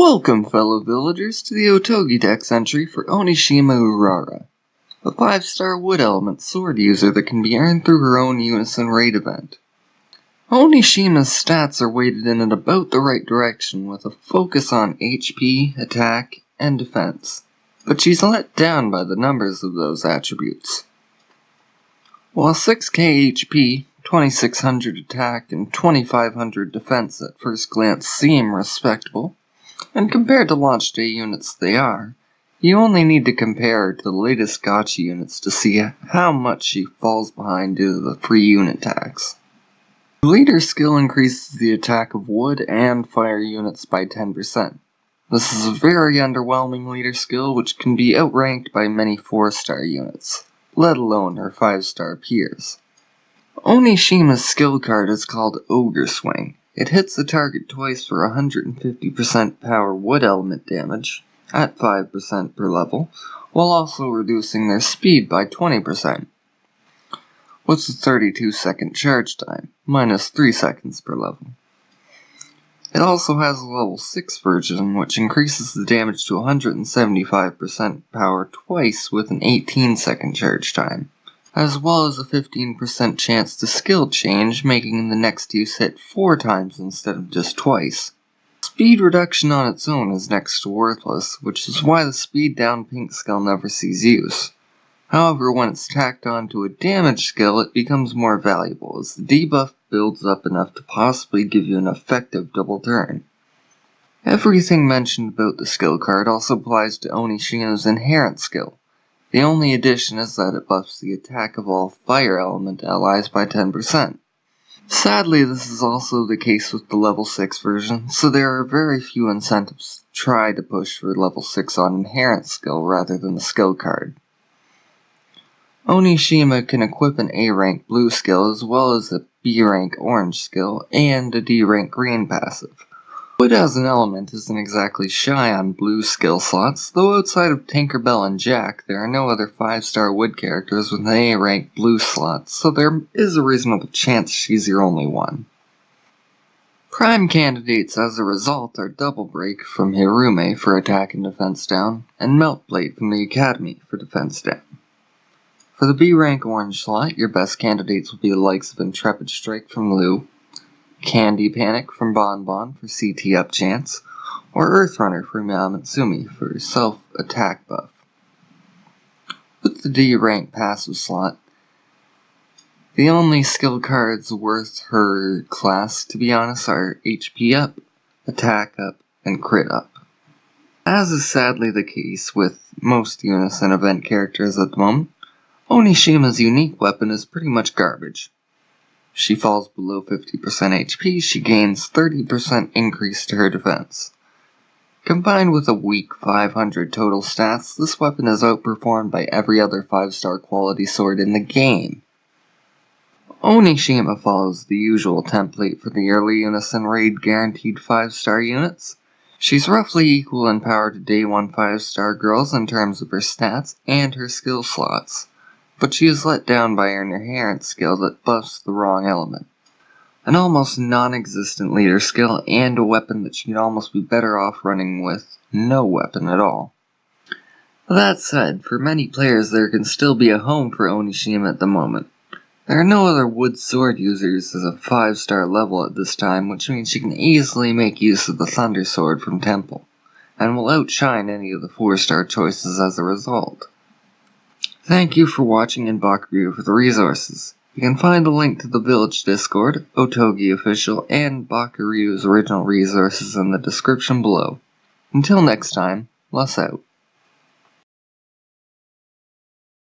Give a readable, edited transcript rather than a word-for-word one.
Welcome, fellow villagers, to the OtogiDex entry for Onishima Urara, a 5-star wood element sword user that can be earned through her own Unison raid event. Onishima's stats are weighted in at about the right direction with a focus on HP, attack, and defense, but she's let down by the numbers of those attributes. While 6k HP, 2600 attack, and 2500 defense at first glance seem respectable, and compared to launch day units they are, you only need to compare her to the latest gacha units to see how much she falls behind due to the free unit tax. The leader skill increases the attack of wood and fire units by 10%. This is a very underwhelming leader skill which can be outranked by many 4-star units, let alone her 5-star peers. Onishima's skill card is called Ogre Swing. It hits the target twice for 150% power wood element damage, at 5% per level, while also reducing their speed by 20%, with a 32-second charge time, minus 3 seconds per level. It also has a level 6 version, which increases the damage to 175% power twice with an 18-second charge time, as well as a 15% chance to skill change, making the next use hit 4 times instead of just twice. Speed reduction on its own is next to worthless, which is why the speed down pink skill never sees use. However, when it's tacked onto a damage skill, it becomes more valuable, as the debuff builds up enough to possibly give you an effective double turn. Everything mentioned about the skill card also applies to Onishima's inherent skill. The only addition is that it buffs the attack of all fire element allies by 10%. Sadly, this is also the case with the level 6 version, so there are very few incentives to try to push for level 6 on inherent skill rather than the skill card. Onishima can equip an A rank blue skill as well as a B rank orange skill and a D rank green passive. Wood as an element isn't exactly shy on blue skill slots, though outside of Tinkerbell and Jack, there are no other 5-star wood characters with an A-rank blue slot, so there is a reasonable chance she's your only one. Prime candidates as a result are Double Break from Hirume for attack and defense down, and Melt Blade from the Academy for defense down. For the B-rank orange slot, your best candidates will be the likes of Intrepid Strike from Lou, Candy Panic from Bon Bon for CT up chance, or Earth Runner from Yamatsumi for self-attack buff. With the D rank passive slot, the only skill cards worth her class, to be honest, are HP up, attack up, and crit up. As is sadly the case with most Unison event characters at the moment, Onishima's unique weapon is pretty much garbage. She falls below 50% HP, she gains 30% increase to her defense. Combined with a weak 500 total stats, this weapon is outperformed by every other 5-star quality sword in the game. Onishima follows the usual template for the early Unison raid guaranteed 5-star units. She's roughly equal in power to day 1 5-star girls in terms of her stats and her skill slots, but she is let down by her inherent skill that buffs the wrong element. An almost non-existent leader skill and a weapon that she'd almost be better off running with no weapon at all. That said, for many players there can still be a home for Onishima at the moment. There are no other wood sword users at a 5-star level at this time, which means she can easily make use of the Thunder Sword from Temple, and will outshine any of the 4-star choices as a result. Thank you for watching and Bakaryu for the resources. You can find a link to the village Discord, Otogi official, and Bakaryu's original resources in the description below. Until next time, Less out.